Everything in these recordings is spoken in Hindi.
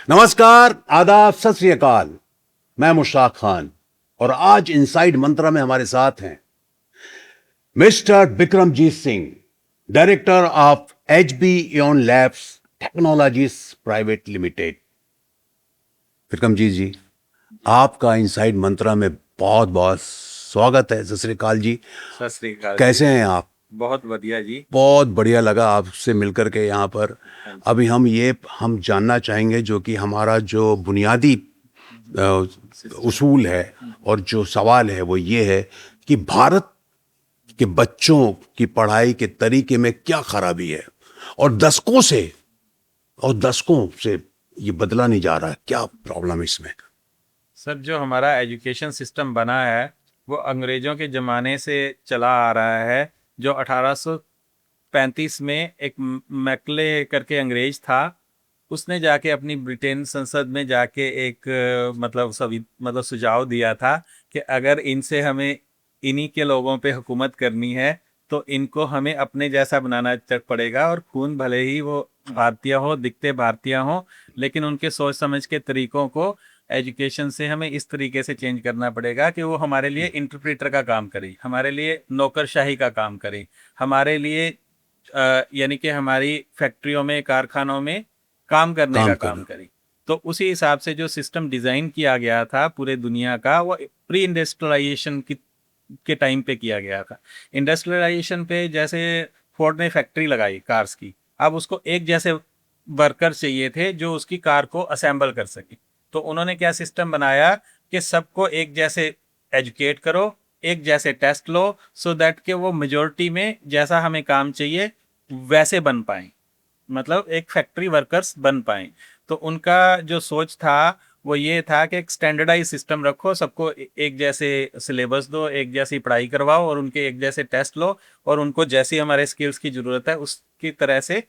नमस्कार, आदाब, सत श्री अकाल। मैं मुश्ताक खान और आज इनसाइड मंत्रा में हमारे साथ हैं mister Bikramjit Singh, director of HB eon labs technologies private limited. Bikramjit ji, आपका इनसाइड मंत्रा में बहुत बहुत स्वागत है। सत श्री अकाल जी। सत श्री अकाल जी। कैसे हैं आप? बहुत बढ़िया जी। बहुत बढ़िया लगा आपसे मिलकर के यहाँ पर। हाँ जी। अभी हम जानना चाहेंगे जो कि हमारा जो बुनियादी अ, उसूल है और जो सवाल है वो ये है कि भारत के बच्चों की पढ़ाई के तरीके में क्या खराबी है और दशकों से ये बदला नहीं जा रहा है। क्या प्रॉब्लम है इसमें? सर, जो हमारा एजुकेशन सिस्टम बना है वो अंग्रेज़ों के ज़माने से चला आ रहा है। जो 1835 में एक मैकले करके अंग्रेज था, उसने जाके अपनी ब्रिटेन संसद में जाके एक मतलब सुझाव दिया था कि अगर इनसे हमें इन्हीं के लोगों पे हुकूमत करनी है तो इनको हमें अपने जैसा बनाना पड़ेगा, और खून भले ही वो भारतीय हो, दिखते भारतीय हो, लेकिन उनके सोच समझ के तरीकों को एजुकेशन से हमें इस तरीके से चेंज करना पड़ेगा कि वो हमारे लिए इंटरप्रेटर का काम करे, हमारे लिए नौकरशाही का काम करे, हमारे लिए यानी कि हमारी फैक्ट्रियों में, कारखानों में काम करने काम का काम करना। करे। तो उसी हिसाब से जो सिस्टम डिज़ाइन किया गया था पूरे दुनिया का, वो प्री इंडस्ट्रियलाइजेशन की के टाइम पे किया गया था। इंडस्ट्रियलाइजेशन पे जैसे फोर्ड ने फैक्ट्री लगाई कार्स की, अब उसको एक जैसे वर्कर चाहिए थे जो उसकी कार को असेंबल कर सके। तो उन्होंने क्या सिस्टम बनाया कि सबको एक जैसे एजुकेट करो, एक जैसे टेस्ट लो, सो दैट कि वो मेजोरिटी में जैसा हमें काम चाहिए वैसे बन पाए, मतलब एक फैक्ट्री वर्कर्स बन पाए। तो उनका जो सोच था वो ये था कि एक स्टैंडर्डाइज सिस्टम रखो, सबको एक जैसे सिलेबस दो, एक जैसी पढ़ाई करवाओ और उनके एक जैसे टेस्ट लो, और उनको जैसी हमारे स्किल्स की ज़रूरत है उसकी तरह से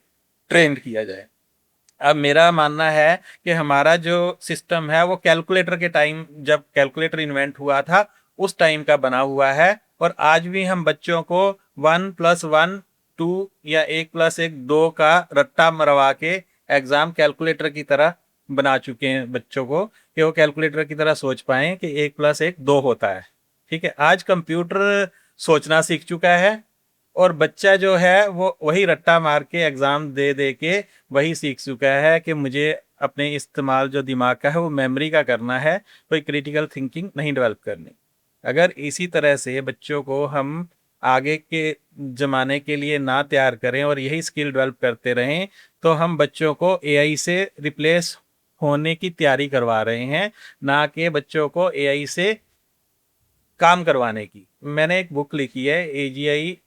ट्रेंड किया जाए। अब मेरा मानना है कि हमारा जो सिस्टम है वो कैलकुलेटर के टाइम, जब कैलकुलेटर इन्वेंट हुआ था उस टाइम का बना हुआ है, और आज भी हम बच्चों को 1+1 2 या 1+1 2 का रट्टा मरवा के एग्ज़ाम कैलकुलेटर की तरह बना चुके हैं बच्चों को, कि वो कैलकुलेटर की तरह सोच पाएँ कि 1+1 2 होता है। ठीक है, आज कंप्यूटर सोचना सीख चुका है, और बच्चा जो है वो वही रट्टा मार के एग्ज़ाम दे दे के वही सीख चुका है कि मुझे अपने इस्तेमाल जो दिमाग का है वो मेमोरी का करना है, कोई क्रिटिकल थिंकिंग नहीं डेवलप करनी। अगर इसी तरह से बच्चों को हम आगे के ज़माने के लिए ना तैयार करें और यही स्किल डेवलप करते रहें, तो हम बच्चों को एआई से रिप्लेस होने की तैयारी करवा रहे हैं, ना कि बच्चों को एआई से काम करवाने की। मैंने एक बुक लिखी है, AGI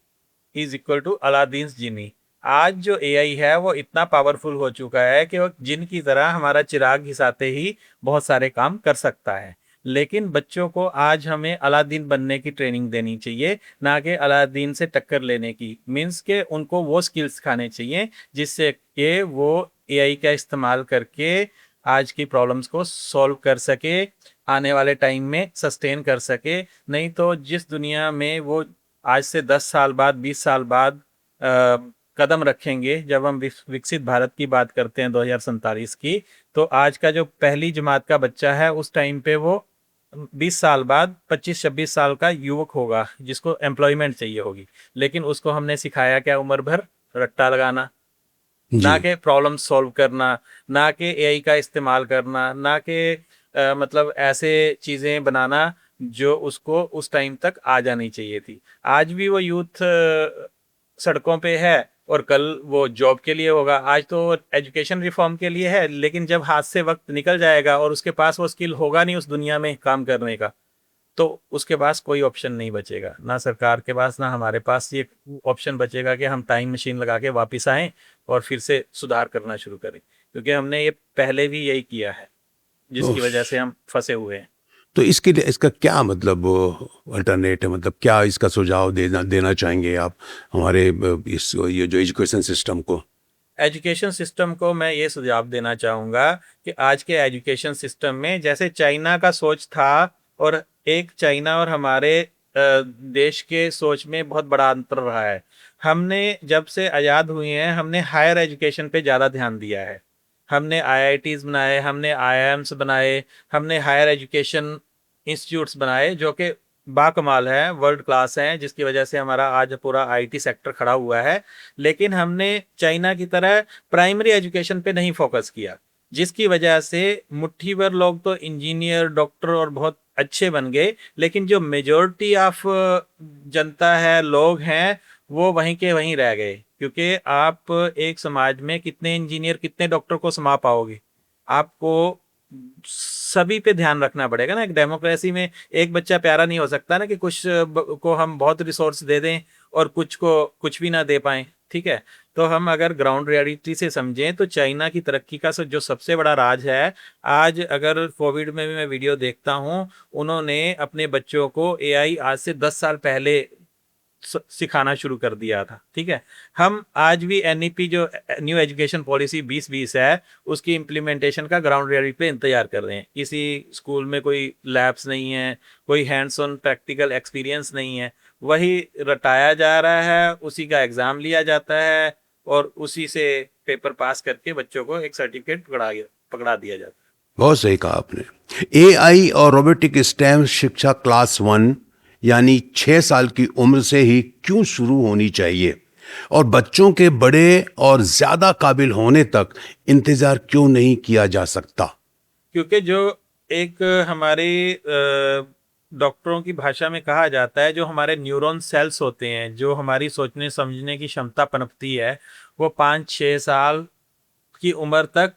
is equal to Aladdin genie. आज जो एआई है वो इतना पावरफुल हो चुका है कि वो जिन की तरह हमारा चिराग घिसाते ही बहुत सारे काम कर सकता है। लेकिन बच्चों को आज हमें अलादीन बनने की ट्रेनिंग देनी चाहिए, ना कि अलादीन से टक्कर लेने की। मीन्स के उनको वो स्किल्स सिखाने चाहिए जिससे कि वो एआई का इस्तेमाल करके आज की प्रॉब्लम्स को सॉल्व कर सके, आने वाले टाइम में सस्टेन कर सके। नहीं तो जिस दुनिया में वो आज से 10 साल बाद, 20 साल बाद कदम रखेंगे, जब हम विकसित भारत की बात करते हैं 2047 की, तो आज का जो पहली जमात का बच्चा है उस टाइम पे वो 20 साल बाद 25-26 साल का युवक होगा जिसको एम्प्लॉयमेंट चाहिए होगी। लेकिन उसको हमने सिखाया क्या? उम्र भर रट्टा लगाना, ना जी। कि प्रॉब्लम सॉल्व करना, ना कि एआई का इस्तेमाल करना, ना कि मतलब ऐसे चीज़ें बनाना जो उसको उस टाइम तक आ जानी चाहिए थी। आज भी वो यूथ सड़कों पे है और कल वो जॉब के लिए होगा। आज तो एजुकेशन रिफॉर्म के लिए है, लेकिन जब हाथ से वक्त निकल जाएगा और उसके पास वो स्किल होगा नहीं उस दुनिया में काम करने का, तो उसके पास कोई ऑप्शन नहीं बचेगा, ना सरकार के पास ना हमारे पास ये ऑप्शन बचेगा कि हम टाइम मशीन लगा के वापस आएं और फिर से सुधार करना शुरू करें, क्योंकि हमने ये पहले भी यही किया है जिसकी उस, वजह से हम फंसे हुए हैं। तो इसके लिए इसका क्या मतलब अल्टरनेट है? मतलब क्या इसका सुझाव देना देना चाहेंगे आप हमारे इस ये जो एजुकेशन सिस्टम को? एजुकेशन सिस्टम को मैं ये सुझाव देना चाहूँगा कि आज के एजुकेशन सिस्टम में जैसे चाइना का सोच था, और एक चाइना और हमारे देश के सोच में बहुत बड़ा अंतर रहा है। हमने जब से आज़ाद हुए हैं हमने हायर एजुकेशन पे ज़्यादा ध्यान दिया है। हमने आईआईटीज बनाए, हमने आईआईएम्स बनाए, हमने हायर एजुकेशन इंस्टीट्यूट्स बनाए जो कि बाकमाल है, वर्ल्ड क्लास हैं, जिसकी वजह से हमारा आज पूरा आईटी सेक्टर खड़ा हुआ है। लेकिन हमने चाइना की तरह प्राइमरी एजुकेशन पे नहीं फोकस किया, जिसकी वजह से मुट्ठी भर लोग तो इंजीनियर, डॉक्टर और बहुत अच्छे बन गए, लेकिन जो मेजॉरिटी ऑफ जनता है, लोग हैं, वो वहीं के वहीं रह गए। क्योंकि आप एक समाज में कितने इंजीनियर, कितने डॉक्टर को समा पाओगे? आपको सभी पे ध्यान रखना पड़ेगा ना। एक डेमोक्रेसी में एक बच्चा प्यारा नहीं हो सकता ना, कि कुछ को हम बहुत रिसोर्स दे दें और कुछ को कुछ भी ना दे पाएं। ठीक है, तो हम अगर ग्राउंड रियलिटी से समझें तो चाइना की तरक्की का जो सबसे बड़ा राज है, आज अगर कोविड में भी मैं वीडियो देखता हूं, उन्होंने अपने बच्चों को एआई आज से 10 साल पहले सिखाना शुरू कर दिया था। ठीक है, हम आज भी एनईपी जो न्यू एजुकेशन पॉलिसी 2020 है, उसकी इम्प्लीमेंटेशन का ग्राउंड रियलिटी पे इंतजार कर रहे हैं। किसी स्कूल में कोई लैब्स नहीं है, कोई हैंड्स ऑन प्रैक्टिकल एक्सपीरियंस नहीं है, वही रटाया जा रहा है, उसी का एग्जाम लिया जाता है और उसी से पेपर पास करके बच्चों को एक सर्टिफिकेट पकड़ा दिया जाता है। बहुत सही कहा आपने। एआई और रोबोटिक स्टेम शिक्षा क्लास 1 यानी 6 साल की उम्र से ही क्यों शुरू होनी चाहिए, और बच्चों के बड़े और ज्यादा काबिल होने तक इंतजार क्यों नहीं किया जा सकता? क्योंकि जो एक हमारे डॉक्टरों की भाषा में कहा जाता है, जो हमारे न्यूरॉन सेल्स होते हैं, जो हमारी सोचने समझने की क्षमता पनपती है, वो 5-6 साल की उम्र तक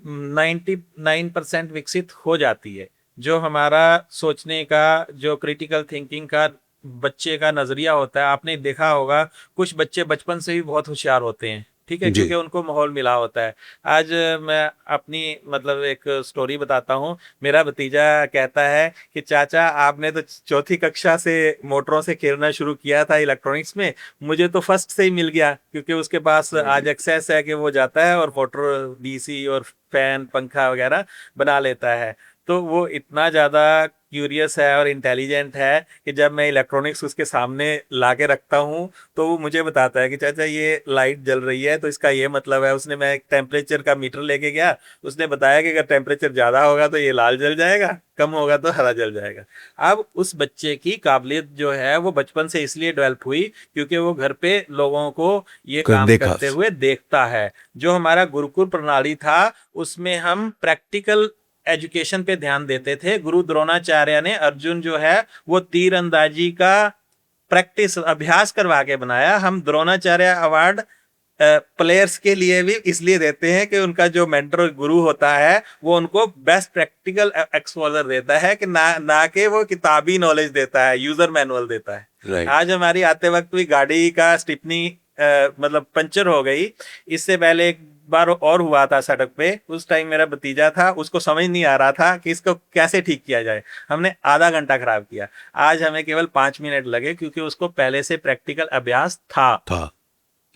99% विकसित हो जाती है। जो हमारा सोचने का, जो क्रिटिकल थिंकिंग का बच्चे का नजरिया होता है, आपने देखा होगा कुछ बच्चे बचपन से ही बहुत होशियार होते हैं। ठीक है, जी। क्योंकि उनको माहौल मिला होता है। आज मैं अपनी मतलब एक स्टोरी बताता हूँ। मेरा भतीजा कहता है कि चाचा, आपने तो चौथी कक्षा से मोटरों से खेलना शुरू किया था इलेक्ट्रॉनिक्स में, मुझे तो फर्स्ट से ही मिल गया। क्योंकि उसके पास आज एक्सेस है कि वो जाता है और मोटर, डीसी और फैन, पंखा वगैरह बना लेता है। तो वो इतना ज़्यादा क्यूरियस है और इंटेलिजेंट है कि जब मैं इलेक्ट्रॉनिक्स उसके सामने ला के रखता हूँ, तो वो मुझे बताता है कि चाचा ये लाइट जल रही है तो इसका ये मतलब है। उसने, मैं एक टेम्परेचर का मीटर लेके गया, उसने बताया कि अगर टेम्परेचर ज़्यादा होगा तो ये लाल जल जाएगा, कम होगा तो हरा जल जाएगा। अब उस बच्चे की काबिलियत जो है वो बचपन से इसलिए डेवलप हुई क्योंकि वो घर पे लोगों को ये काम देखा। करते हुए देखता है। जो हमारा गुरुकुल प्रणाली था, उसमें हम प्रैक्टिकल एजुकेशन पे ध्यान देते थे। गुरु द्रोणाचार्य ने अर्जुन जो है वो तीरंदाजी का प्रैक्टिस, अभ्यास करवा के बनाया। हम द्रोणाचार्य अवार्ड प्लेयर्स के लिए भी इसलिए देते हैं कि उनका जो मेंटर गुरु होता है वो उनको बेस्ट प्रैक्टिकल एक्सपोजर देता है, कि ना कि वो किताबी नॉलेज देता है, यूजर मैनुअल देता है। Right. आज हमारी आते वक्त भी गाड़ी का स्टिपनी मतलब पंचर हो गई। इससे पहले एक बार और हुआ था सड़क पे, उस टाइम मेरा भतीजा था, उसको समझ नहीं आ रहा था कि इसको कैसे ठीक किया जाए। हमने आधा घंटा खराब किया, आज हमें केवल 5 मिनट लगे, क्योंकि उसको पहले से प्रैक्टिकल अभ्यास था।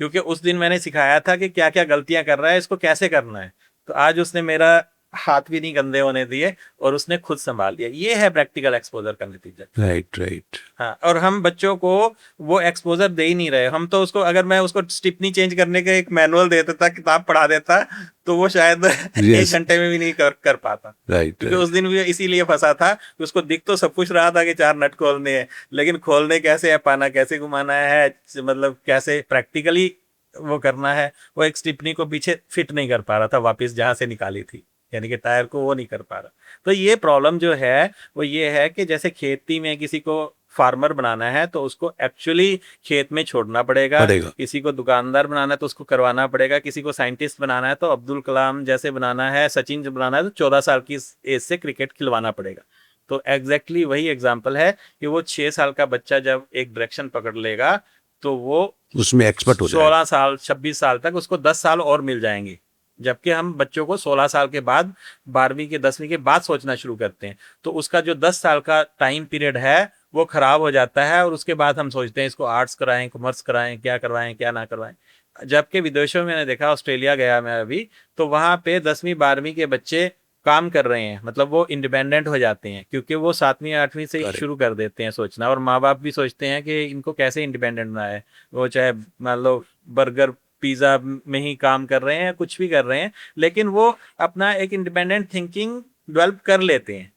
क्योंकि उस दिन मैंने सिखाया था कि क्या क्या गलतियां कर रहा है, इसको कैसे करना है। तो आज उसने मेरा हाथ भी नहीं गंदे होने दिए और उसने खुद संभाल लिया। ये है प्रैक्टिकल एक्सपोजर का नतीजा। राइट। हाँ, और हम बच्चों को वो एक्सपोजर दे ही नहीं रहे। हम तो उसको, अगर मैं उसको स्टिपनी चेंज करने का एक मैनुअल दे देता, किताब पढ़ा देता, तो वो शायद एक घंटे में भी नहीं कर पाता। क्योंकि उस दिन भी इसीलिए फंसा था कि उसको दिख तो सब कुछ रहा था कि 4 नट खोलने हैं, लेकिन खोलने कैसे है, पाना कैसे घुमाना है, मतलब कैसे प्रैक्टिकली वो करना है, वो एक स्टिपनी को पीछे फिट नहीं कर पा रहा था वापस जहां से निकाली थी, यानी कि टायर को वो नहीं कर पा रहा। तो ये प्रॉब्लम जो है वो ये है कि जैसे खेती में किसी को फार्मर बनाना है तो उसको एक्चुअली खेत में छोड़ना पड़ेगा। किसी को दुकानदार बनाना है तो उसको करवाना पड़ेगा। किसी को साइंटिस्ट बनाना है तो अब्दुल कलाम जैसे बनाना है, सचिन बनाना है तो 14 साल की एज से क्रिकेट खिलवाना पड़ेगा। तो एग्जैक्टली वही एग्जाम्पल है कि वो 6 साल का बच्चा जब एक डायरेक्शन पकड़ लेगा तो वो उसमें एक्सपर्ट हो जाएगा। 16 साल 26 साल तक उसको 10 साल और मिल जाएंगे। जबकि हम बच्चों को 16 साल के बाद, 12वीं के 10वीं के बाद सोचना शुरू करते हैं, तो उसका जो 10 साल का टाइम पीरियड है वो खराब हो जाता है। और उसके बाद हम सोचते हैं इसको आर्ट्स कराएं, कॉमर्स कराएं, क्या करवाएं क्या ना करवाएं। जबकि विदेशों में मैंने देखा, ऑस्ट्रेलिया गया मैं अभी, तो वहाँ पे 10वीं 12वीं के बच्चे काम कर रहे हैं, मतलब वो इंडिपेंडेंट हो जाते हैं, क्योंकि वो 7वीं 8वीं से ही शुरू कर देते हैं सोचना। और माँ बाप भी सोचते हैं कि इनको कैसे इंडिपेंडेंट बनाए। वो चाहे मान लो बर्गर पिज़्ज़ा में ही काम कर रहे हैं, कुछ भी कर रहे हैं, लेकिन वो अपना एक इंडिपेंडेंट थिंकिंग डेवलप कर लेते हैं।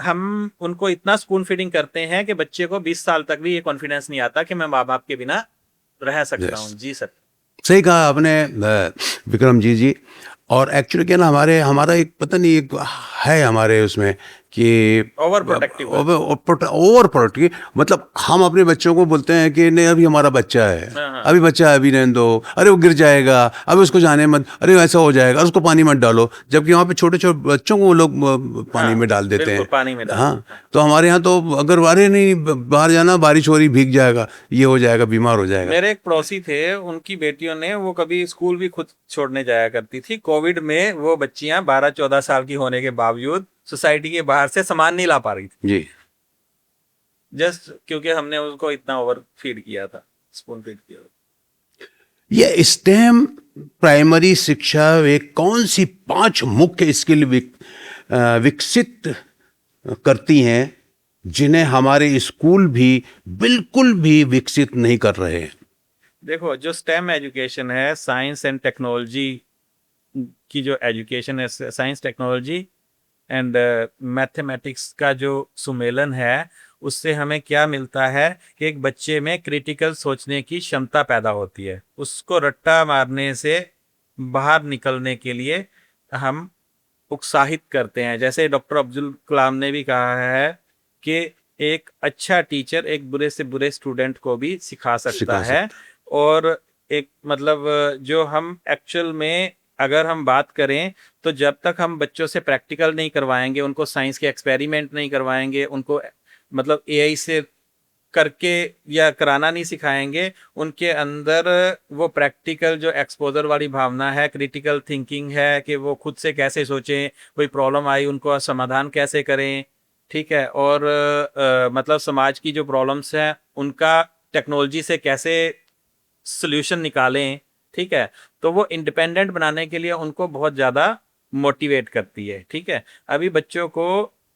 हम उनको इतना स्पून फीडिंग करते हैं कि बच्चे को 20 साल तक भी ये कॉन्फिडेंस नहीं आता कि मैं माँ-बाप के बिना रह सकता हूँ। यस, जी सर। सही कहा आपने विक्रम जी। और एक्चुअली क्या ना, हमारा एक पता नहीं, एक है हमारे उसमें कि ओवर प्रोटेक्टिव है। ओवर प्रोटेक्टिव, मतलब हम अपने बच्चों को बोलते हैं कि नहीं अभी हमारा बच्चा है, हाँ, हाँ। अभी बच्चा है, अभी रहने दो, अरे वो गिर जाएगा, अभी उसको जाने मत, अरे ऐसा हो जाएगा, उसको पानी मत डालो, जबकि वहाँ पे छोटे छोटे बच्चों को वो लोग पानी हाँ, में डाल देते बिल्कुल हैं। पानी में डाल हाँ, देते हैं। तो हमारे यहाँ तो अगर अरे नहीं बाहर जाना, बारिश हो रही, भीग जाएगा, ये हो जाएगा, बीमार हो जाएगा। मेरे एक पड़ोसी थे, उनकी बेटियों ने वो कभी स्कूल भी खुद छोड़ने जाया करती थी। कोविड में वो बच्चियां 12-14 साल की होने के बावजूद सोसाइटी के बाहर से सामान नहीं ला पा रही थी, जी, जस्ट क्योंकि हमने उसको इतना ओवर फीड किया था, स्पून फीड किया था। ये स्टेम प्राइमरी शिक्षा वे कौन सी 5 मुख्य स्किल विकसित करती हैं जिन्हें हमारे स्कूल भी बिल्कुल भी विकसित नहीं कर रहे हैं? देखो, जो स्टेम एजुकेशन है, साइंस एंड टेक्नोलॉजी की जो एजुकेशन है, साइंस टेक्नोलॉजी एंड मैथमेटिक्स का जो सुमेलन है, उससे हमें क्या मिलता है कि एक बच्चे में क्रिटिकल सोचने की क्षमता पैदा होती है। उसको रट्टा मारने से बाहर निकलने के लिए हम उत्साहित करते हैं। जैसे डॉक्टर अब्दुल कलाम ने भी कहा है कि एक अच्छा टीचर एक बुरे से बुरे स्टूडेंट को भी सिखा सकता सिखा है। सकता और एक मतलब जो हम एक्चुअल में अगर हम बात करें, तो जब तक हम बच्चों से प्रैक्टिकल नहीं करवाएंगे, उनको साइंस के एक्सपेरिमेंट नहीं करवाएंगे, उनको मतलब एआई से करके या कराना नहीं सिखाएंगे, उनके अंदर वो प्रैक्टिकल जो एक्सपोजर वाली भावना है, क्रिटिकल थिंकिंग है कि वो खुद से कैसे सोचें, कोई प्रॉब्लम आई उनको समाधान कैसे करें, ठीक है, और मतलब समाज की जो प्रॉब्लम्स हैं उनका टेक्नोलॉजी से कैसे सोल्यूशन निकालें, ठीक है, तो वो इंडिपेंडेंट बनाने के लिए उनको बहुत ज़्यादा मोटिवेट करती है। ठीक है, अभी बच्चों को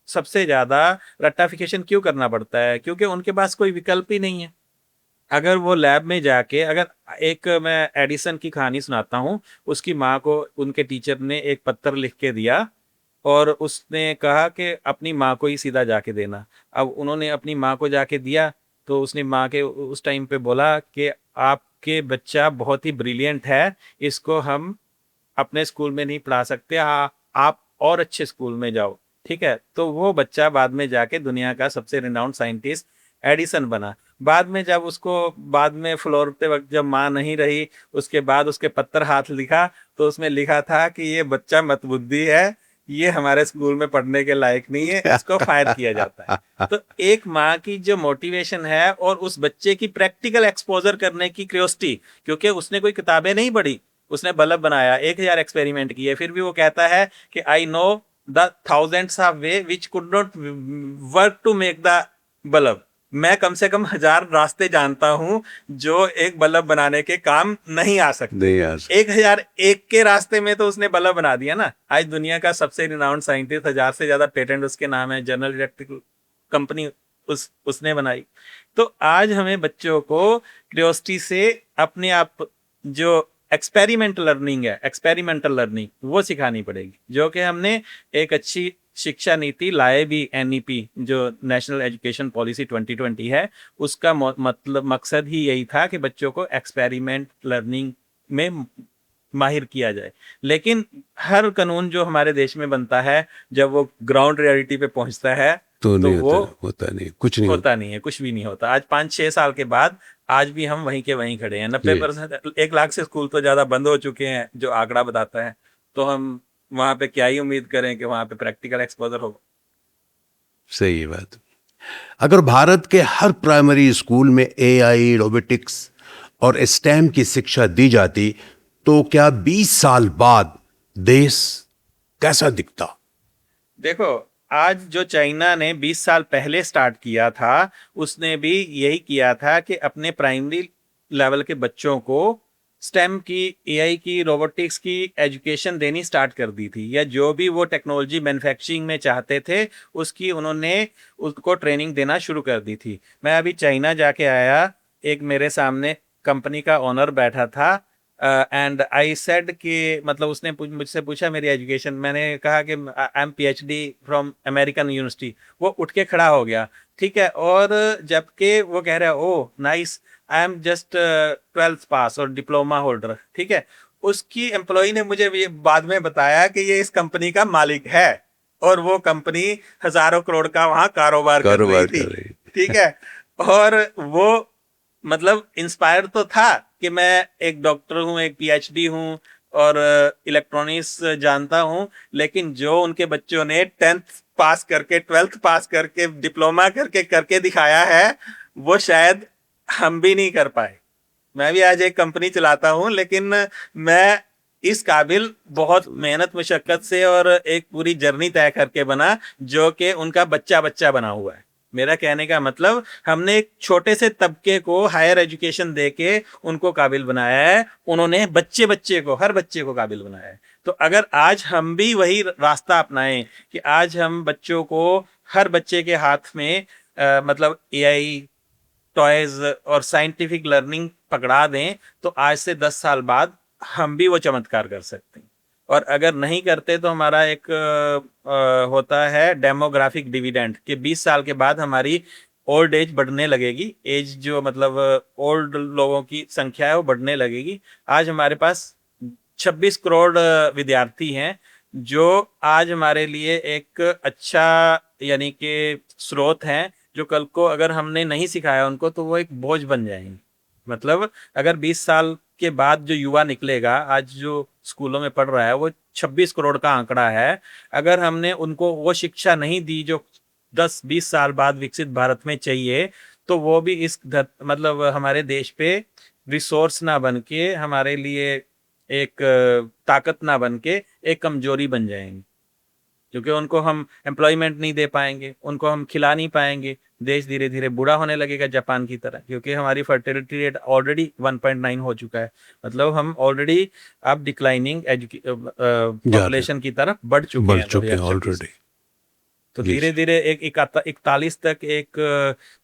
सबसे ज़्यादा रट्टाफिकेशन क्यों करना पड़ता है? क्योंकि उनके पास कोई विकल्प ही नहीं है। अगर वो लैब में जाके अगर एक मैं एडिसन की कहानी सुनाता हूँ, उसकी माँ को उनके टीचर ने एक पत्र लिख के दिया और उसने कहा कि अपनी माँ को ही सीधा जाके देना। अब उन्होंने अपनी माँ को जाके दिया, तो उसने माँ के उस टाइम पे बोला कि आपके बच्चा बहुत ही ब्रिलियंट है, इसको हम अपने स्कूल में नहीं पढ़ा सकते, आप और अच्छे स्कूल में जाओ। ठीक है, तो वो बच्चा बाद में जाके दुनिया का सबसे रिनाउंड साइंटिस्ट एडिसन बना। बाद में जब उसको बाद में फ्लोर पे वक्त जब माँ नहीं रही, उसके बाद उसके पत्र हाथ लिखा, तो उसमें लिखा था कि ये बच्चा मतबुद्धि है, ये हमारे स्कूल में पढ़ने के लायक नहीं है, इसको फायर किया जाता है। तो एक माँ की जो मोटिवेशन है और उस बच्चे की प्रैक्टिकल एक्सपोजर करने की क्यूरियोसिटी, क्योंकि उसने कोई किताबें नहीं पढ़ी, उसने बल्ब बनाया, 1000 एक्सपेरिमेंट किए, फिर भी वो कहता है कि I know the thousands of way which could not work to make the bulb. मैं कम से कम 1000 रास्ते जानता हूं जो एक बल्ब बनाने के काम नहीं आ सकते। नहीं आ सकते। 1001 के रास्ते में तो उसने बल्ब बना दिया ना। आज दुनिया का सबसे रिनाउंड साइंटिस्ट, 1000 से ज्यादा पेटेंट उसके नाम है, जनरल इलेक्ट्रिक कंपनी उसने बनाई। तो आज हमें बच्चों को क्यूरियोसिटी से अपने आप जो एक्सपेरिमेंटल लर्निंग वो सिखानी पड़ेगी, जो कि हमने एक अच्छी शिक्षा नीति लाए भी, एनईपी जो नेशनल एजुकेशन पॉलिसी 2020 है, उसका मतलब मकसद ही यही था कि बच्चों को एक्सपेरिमेंट लर्निंग में माहिर किया जाए। लेकिन हर कानून जो हमारे देश में बनता है, जब वो ग्राउंड रियलिटी पे पहुंचता है तो नहीं वो होता नहीं, कुछ नहीं होता नहीं है, कुछ भी नहीं होता। आज 5-6 साल के बाद आज भी हम वहीं के वहीं खड़े हैं। 90%, 1 लाख से स्कूल तो ज्यादा बंद हो चुके हैं, जो आंकड़ा बताता है। तो हम वहां पे क्या ही उम्मीद करें कि वहां पे प्रैक्टिकल एक्सपोजर होगा। सही बात। अगर भारत के हर प्राइमरी स्कूल में एआई, रोबोटिक्स और स्टेम की शिक्षा दी जाती तो क्या 20 साल बाद देश कैसा दिखता? देखो, आज जो चाइना ने 20 साल पहले स्टार्ट किया था, उसने भी यही किया था कि अपने प्राइमरी लेवल के बच्चों को स्टेम की, एआई की, रोबोटिक्स की एजुकेशन देनी स्टार्ट कर दी थी, या जो भी वो टेक्नोलॉजी मैन्युफैक्चरिंग में चाहते थे उसकी उन्होंने उसको ट्रेनिंग देना शुरू कर दी थी। मैं अभी चाइना जाके आया, एक मेरे सामने कंपनी का ओनर बैठा था, एंड आई सेड कि मतलब उसने मुझसे पूछा मेरी एजुकेशन, मैंने कहा कि I am PhD from American university. वो उठ के खड़ा हो गया, ठीक है, और जबकि वो कह रहा है oh nice, I am just 12th पास और डिप्लोमा होल्डर, ठीक है। उसकी एम्प्लॉय ने मुझे ये बाद में बताया कि ये इस कंपनी का मालिक है और वो कंपनी हजारों करोड़ का वहां कारोबार कर रही कारोबार थी, कर रही। ठीक है। और वो मतलब इंस्पायर तो था कि मैं एक डॉक्टर हूँ, एक PhD हूँ और इलेक्ट्रॉनिक्स जानता हूँ, लेकिन जो उनके बच्चों ने 10th पास करके 12th पास करके डिप्लोमा करके करके दिखाया है वो शायद हम भी नहीं कर पाए। मैं भी आज एक कंपनी चलाता हूँ, लेकिन मैं इस काबिल बहुत मेहनत मशक्कत से और एक पूरी जर्नी तय करके बना जो कि उनका बच्चा बच्चा बना हुआ है। मेरा कहने का मतलब हमने एक छोटे से तबके को हायर एजुकेशन देके उनको काबिल बनाया है, उन्होंने बच्चे बच्चे को, हर बच्चे को काबिल बनाया है। तो अगर आज हम भी वही रास्ता अपनाएं कि आज हम बच्चों को, हर बच्चे के हाथ में मतलब AI, टॉयज और साइंटिफिक लर्निंग पकड़ा दें, तो आज से 10 साल बाद हम भी वो चमत्कार कर सकते हैं। और अगर नहीं करते तो हमारा एक होता है डेमोग्राफिक डिविडेंड कि 20 साल के बाद हमारी ओल्ड एज बढ़ने लगेगी, एज जो मतलब ओल्ड लोगों की संख्या है वो बढ़ने लगेगी। आज हमारे पास 26 करोड़ विद्यार्थी हैं जो आज हमारे लिए एक अच्छा यानी कि स्रोत हैं, जो कल को अगर हमने नहीं सिखाया उनको तो वो एक बोझ बन जाएंगे। मतलब अगर 20 साल के बाद जो युवा निकलेगा, आज जो स्कूलों में पढ़ रहा है, वो 26 करोड़ का आंकड़ा है। अगर हमने उनको वो शिक्षा नहीं दी जो 10-20 साल बाद विकसित भारत में चाहिए, तो वो भी इस मतलब हमारे देश पे रिसोर्स ना बन के, हमारे लिए एक ताकत ना बन के एक कमजोरी बन जाएंगे, क्योंकि उनको हम एम्प्लॉयमेंट नहीं दे पाएंगे, उनको हम खिला नहीं पाएंगे। देश धीरे धीरे बूढ़ा होने लगेगा जापान की तरह, क्योंकि हमारी फर्टिलिटी रेट ऑलरेडी 1.9 हो चुका है। मतलब हम ऑलरेडी अब डिक्लाइनिंग जा रहे पॉपुलेशन की तरफ बढ़ हैं, चुके बढ़ हैं चुके हैं 2026। ऑलरेडी। तो जी धीरे धीरे एक 41 तक एक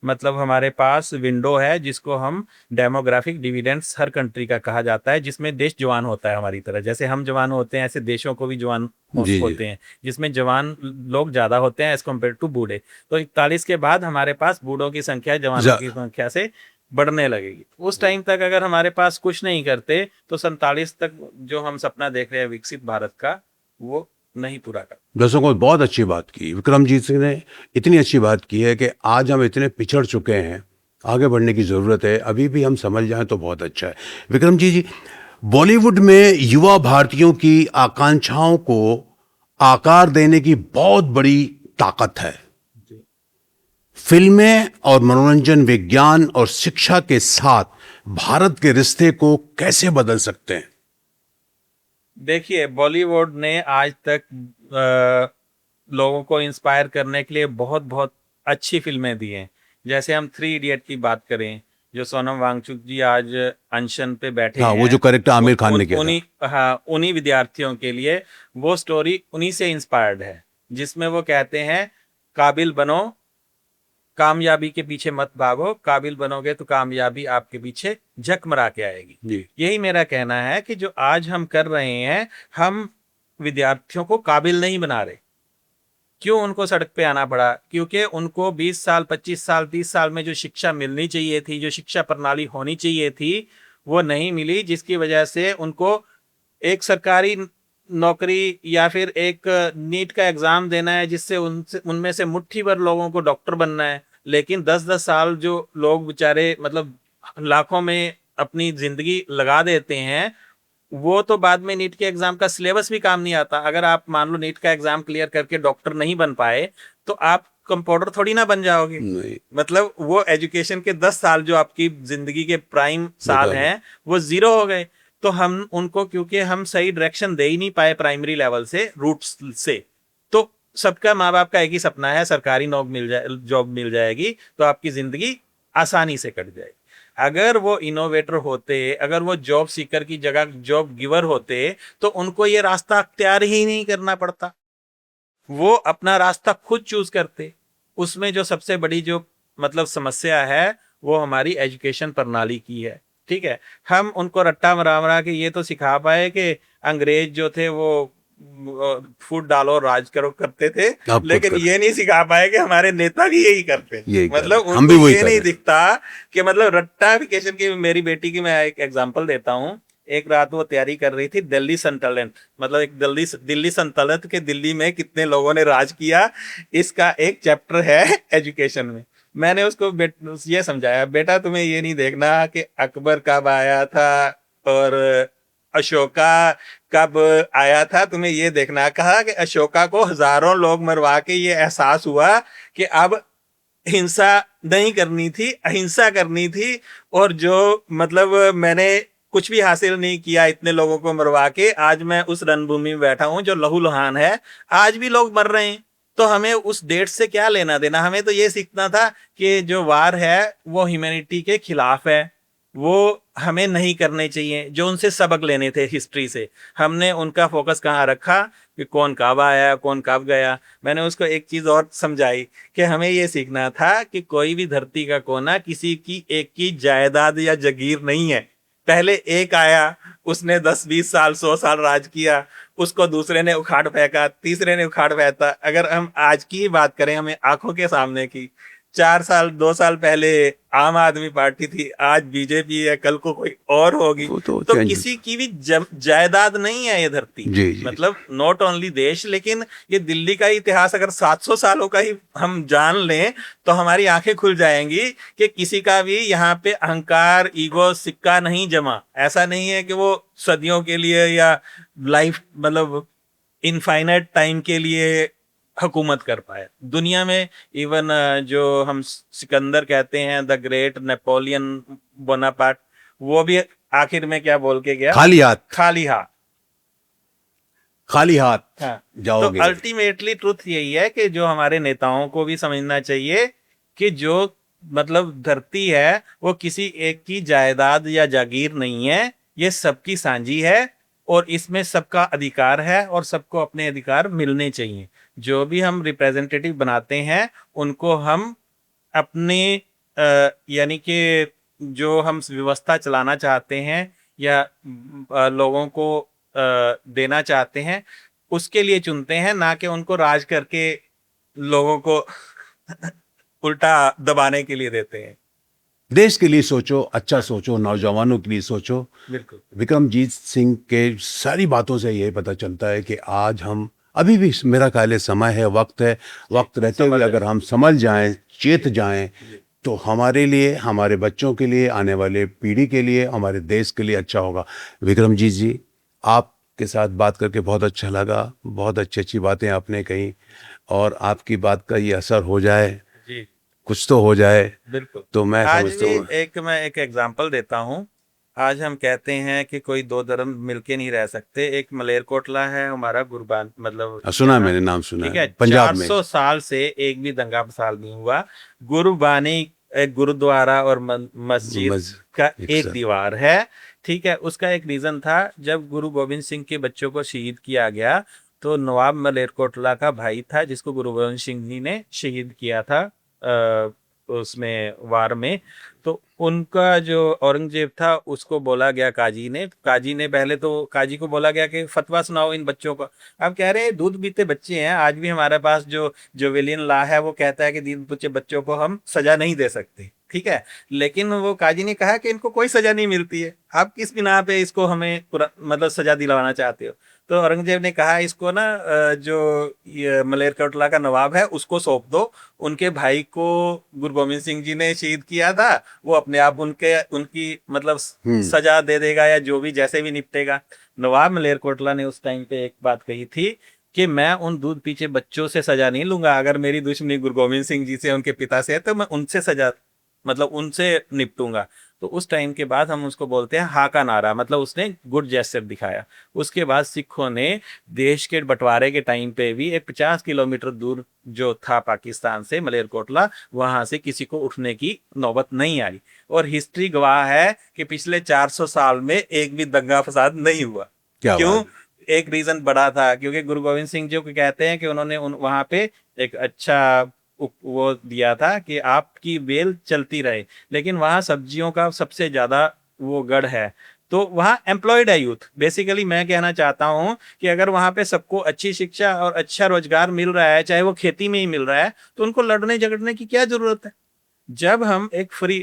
मतलब हमारे पास विंडो है जिसको हम डेमोग्राफिक डिविडेंड्स हर कंट्री का कहा जाता है, जिसमें देश जवान होता है हमारी तरह। जैसे हम जवान होते हैं ऐसे देशों को भी जवान जी जी। होते हैं, जिसमें जवान लोग ज्यादा होते हैं एज कम्पेयर टू बूढ़े। तो 41 के बाद हमारे पास बूढ़ों की संख्या जवानों जा की संख्या से बढ़ने लगेगी। उस टाइम तक अगर हमारे पास कुछ नहीं करते तो 47 तक जो हम सपना देख रहे हैं विकसित भारत का, वो नहीं पूरा कर। दर्शकों को बहुत अच्छी बात की विक्रमजीत सिंह ने, इतनी अच्छी बात की है कि आज हम इतने पिछड़ चुके हैं, आगे बढ़ने की ज़रूरत है। अभी भी हम समझ जाएं तो बहुत अच्छा है। विक्रम जी, बॉलीवुड में युवा भारतीयों की आकांक्षाओं को आकार देने की बहुत बड़ी ताकत है। फिल्में और मनोरंजन विज्ञान और शिक्षा के साथ भारत के रिश्ते को कैसे बदल सकते हैं? देखिए, बॉलीवुड ने आज तक लोगों को इंस्पायर करने के लिए बहुत बहुत अच्छी फिल्में दी हैं। जैसे हम 3 इडियट की बात करें, जो सोनम वांगचुक जी आज अनशन पे बैठे हाँ, वो हैं, जो करेक्टर आमिर खान ने किया था। उन्हीं, हाँ, उन्हीं विद्यार्थियों के लिए वो स्टोरी उन्हीं से इंस्पायर्ड है, जिसमें वो कहते हैं काबिल बनो, कामयाबी के पीछे मत भागो, काबिल बनोगे तो कामयाबी आपके पीछे झकमरा के आएगी। जी यही मेरा कहना है कि जो आज हम कर रहे हैं, हम विद्यार्थियों को काबिल नहीं बना रहे। क्यों उनको सड़क पे आना पड़ा? क्योंकि उनको 20 साल, 25 साल, 30 साल में जो शिक्षा मिलनी चाहिए थी, जो शिक्षा प्रणाली होनी चाहिए थी, वो नहीं मिली, जिसकी वजह से उनको एक सरकारी नौकरी या फिर एक नीट का एग्जाम देना है, जिससे उनसे उनमें से मुट्ठी भर लोगों को डॉक्टर बनना है। लेकिन 10-10 साल जो लोग बेचारे मतलब लाखों में अपनी जिंदगी लगा देते हैं, वो तो बाद में नीट के एग्जाम का सिलेबस भी काम नहीं आता। अगर आप मान लो नीट का एग्जाम क्लियर करके डॉक्टर नहीं बन पाए, तो आप कंपाउंडर थोड़ी ना बन जाओगे। नहीं, मतलब वो एजुकेशन के 10 साल जो आपकी जिंदगी के प्राइम साल बेकार है। हैं, वो जीरो हो गए। तो हम उनको, क्योंकि हम सही डायरेक्शन दे ही नहीं पाए प्राइमरी लेवल से, रूट्स से, तो सबका माँ बाप का एक ही सपना है, सरकारी नौकरी मिल जाए, जॉब मिल जाएगी तो आपकी जिंदगी आसानी से कट जाएगी। अगर वो इनोवेटर होते, अगर वो जॉब सीकर की जगह जॉब गिवर होते, तो उनको ये रास्ता अख्तियार ही नहीं करना पड़ता, वो अपना रास्ता खुद चूज करते। उसमें जो सबसे बड़ी जो मतलब समस्या है, वो हमारी एजुकेशन प्रणाली की है। ठीक है, हम उनको रट्टा मरा के ये तो सिखा पाए कि अंग्रेज जो थे वो फूट डालो राज करो करते थे, आप खुद लेकिन कर ये नहीं सिखा पाए कि हमारे नेता भी यही करते हैं। यही कर रहे मतलब हैं। हम उनको भी वही ये कर नहीं रहे हैं। दिखता कि मतलब रट्टाफिकेशन की। मेरी बेटी की मैं एक एग्जांपल देता हूँ। एक रात वो तैयारी कर रही थी दिल्ली सल्तनत, मतलब एक दिल्ली सल्तनत के दिल्ली में कितने लोगों ने राज किया, इसका एक चैप्टर है एजुकेशन में। मैंने उसको ये समझाया, बेटा तुम्हें ये नहीं देखना कि अकबर कब आया था और अशोका कब आया था, तुम्हें ये देखना। कहा कि अशोका को हजारों लोग मरवा के ये एहसास हुआ कि अब हिंसा नहीं करनी थी, अहिंसा करनी थी। और जो मतलब मैंने कुछ भी हासिल नहीं किया इतने लोगों को मरवा के, आज मैं उस रणभूमि में बैठा हूं जो लहूलुहान है, आज भी लोग मर रहे हैं। तो हमें उस डेट से क्या लेना देना, हमें तो ये सीखना था कि जो वार है वो ह्यूमैनिटी के खिलाफ है, वो हमें नहीं करने चाहिए। जो उनसे सबक लेने थे हिस्ट्री से, हमने उनका फोकस कहाँ रखा कि कौन कब आया कौन कब गया। मैंने उसको एक चीज और समझाई कि हमें ये सीखना था कि कोई भी धरती का कोना किसी की एक की जायदाद या जागीर नहीं है। पहले एक आया, उसने 10 20 साल 100 साल राज किया, उसको दूसरे ने उखाड़ फेंका, तीसरे ने उखाड़ फेंका। अगर हम आज की बात करें, हमें आंखों के सामने की, 4 साल 2 साल पहले आम आदमी पार्टी थी, आज बीजेपी है, कल को कोई और होगी। वो तो तो चेंज। किसी की भी जायदाद नहीं है ये धरती। जी जी। मतलब नॉट ओनली देश, लेकिन ये दिल्ली का इतिहास अगर 700 सालों का ही हम जान लें तो हमारी आंखें खुल जाएंगी कि किसी का भी यहाँ पे अहंकार, ईगो, सिक्का नहीं जमा। ऐसा नहीं है कि वो सदियों के लिए या लाइफ मतलब इनफाइनाइट टाइम के लिए हुकूमत कर पाए दुनिया में। इवन जो हम सिकंदर कहते हैं, द ग्रेट नेपोलियन बोनापार्ट, वो भी आखिर में क्या बोल के गया? खाली हाथ, खाली हाथ। खाली हाथ हाँ, तो जाओगे। अल्टीमेटली ट्रुथ यही है कि जो हमारे नेताओं को भी समझना चाहिए कि जो मतलब धरती है वो किसी एक की जायदाद या जागीर नहीं है, ये सबकी सांझी है और इसमें सबका अधिकार है और सबको अपने अधिकार मिलने चाहिए। जो भी हम रिप्रेजेंटेटिव बनाते हैं उनको हम अपने यानी कि जो हम व्यवस्था चलाना चाहते हैं या लोगों को देना चाहते हैं उसके लिए चुनते हैं, ना कि उनको राज करके लोगों को उल्टा दबाने के लिए देते हैं। देश के लिए सोचो, अच्छा सोचो, नौजवानों के लिए सोचो। बिल्कुल विक्रमजीत सिंह के सारी बातों से यही पता चलता है कि आज हम अभी भी, मेरा ख्याल है समय है, वक्त है, वक्त रहते हुए अगर हम समझ जाएं, चेत जाएं, तो हमारे लिए, हमारे बच्चों के लिए, आने वाले पीढ़ी के लिए, हमारे देश के लिए अच्छा होगा। विक्रमजीत जी, आपके साथ बात करके बहुत अच्छा लगा, बहुत अच्छी अच्छी बातें आपने कही, और आपकी बात का ये असर हो जाए, जी, कुछ तो हो जाए, बिल्कुल। तो मैं आज समझता भी हूँ। मैं एक एग्जांपल देता हूँ। आज हम कहते हैं कि कोई दो धर्म मिलके नहीं रह सकते। एक मलेरकोटला है हमारा गुरबान, मतलब सुना है, यहाँ, मैंने नाम सुना ठीक है, है, पंजाब में। 400 साल से एक भी दंगा फसाद नहीं हुआ। गुरबानी एक गुरुद्वारा और मस्जिद मज का एक एक सर। दीवार है, ठीक है। उसका एक रीजन था, जब गुरु गोविंद सिंह के बच्चों को शहीद किया गया तो नवाब मलेरकोटला का भाई था जिसको गुरु गोविंद सिंह जी ने शहीद किया था उसमें वार में। तो उनका जो औरंगजेब था उसको बोला गया, काजी ने पहले तो काजी को बोला गया कि फतवा सुनाओ इन बच्चों को। अब कह रहे हैं दूध पीते बच्चे हैं, आज भी हमारे पास जो जोवेलियन लॉ है वो कहता है कि दूध पीते बच्चों को हम सजा नहीं दे सकते, ठीक है। लेकिन वो काजी ने कहा कि इनको कोई सजा नहीं मिलती है, आप किस बिना पे इसको हमें मतलब सजा दिलवाना चाहते हो। तो औरंगजेब ने कहा इसको ना जो ये मलेरकोटला का नवाब है उसको सौंप दो। उनके भाई को गुरु गोविंद सिंह जी ने शहीद किया था, वो अपने आप उनकी मतलब सजा दे देगा या जो भी जैसे भी निपटेगा। नवाब मलेरकोटला ने उस टाइम पे एक बात कही थी कि मैं उन दूध पीछे बच्चों से सजा नहीं लूंगा, अगर मेरी दुश्मनी गुरु गोविंद सिंह जी से, उनके पिता से है, तो मैं उनसे सजा मतलब उनसे निपटूंगा। तो उस टाइम के बाद हम उसको बोलते हैं हा का नारा, मतलब उसने गुड जेस्चर दिखाया। उसके बाद सिखों ने देश के बंटवारे के टाइम पे भी एक 50 किलोमीटर दूर जो था पाकिस्तान से मलेरकोटला, वहां से किसी को उठने की नौबत नहीं आई। और हिस्ट्री गवाह है कि पिछले 400 साल में एक भी दंगा फसाद नहीं हुआ। क्या क्यों? बात। एक रीजन बड़ा था, क्योंकि गुरु गोविंद सिंह जी को कहते हैं कि उन्होंने वहां पे एक अच्छा वो दिया था कि आपकी बेल चलती रहे। लेकिन वहां सब्जियों का सबसे ज्यादा वो गढ़ है, तो वहाँ एम्प्लॉयड है यूथ। बेसिकली मैं कहना चाहता हूँ कि अगर वहाँ पे सबको अच्छी शिक्षा और अच्छा रोजगार मिल रहा है, चाहे वो खेती में ही मिल रहा है, तो उनको लड़ने झगड़ने की क्या जरूरत है। जब हम एक फ्री,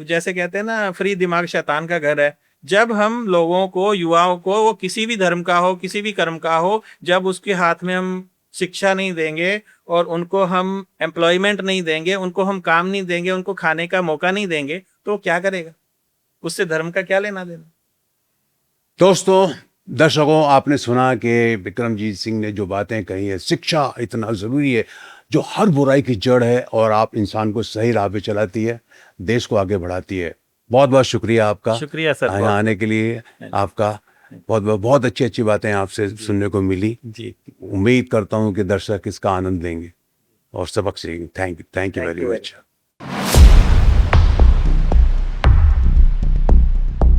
जैसे कहते हैं ना, फ्री दिमाग शैतान का घर है। जब हम लोगों को, युवाओं को, वो किसी भी धर्म का हो, किसी भी कर्म का हो, जब उसके हाथ में हम शिक्षा नहीं देंगे और उनको हम एम्प्लॉयमेंट नहीं देंगे, उनको हम काम नहीं देंगे, उनको खाने का मौका नहीं देंगे, तो वो क्या करेगा। उससे धर्म का क्या लेना देना। दोस्तों, दर्शकों, आपने सुना कि बिक्रमजीत सिंह ने जो बातें कही है, शिक्षा इतना ज़रूरी है जो हर बुराई की जड़ है और आप इंसान को सही राह पे चलाती है, देश को आगे बढ़ाती है। बहुत बहुत शुक्रिया आपका शुक्रिया सर, यहाँ बहुत आने के लिए। आपका बहुत बहुत बहुत अच्छी अच्छी बातें आपसे सुनने को मिली। जी। उम्मीद करता हूँ कि दर्शक इसका आनंद लेंगे और सबक सीखेंगे। Thank you Thank very you very much.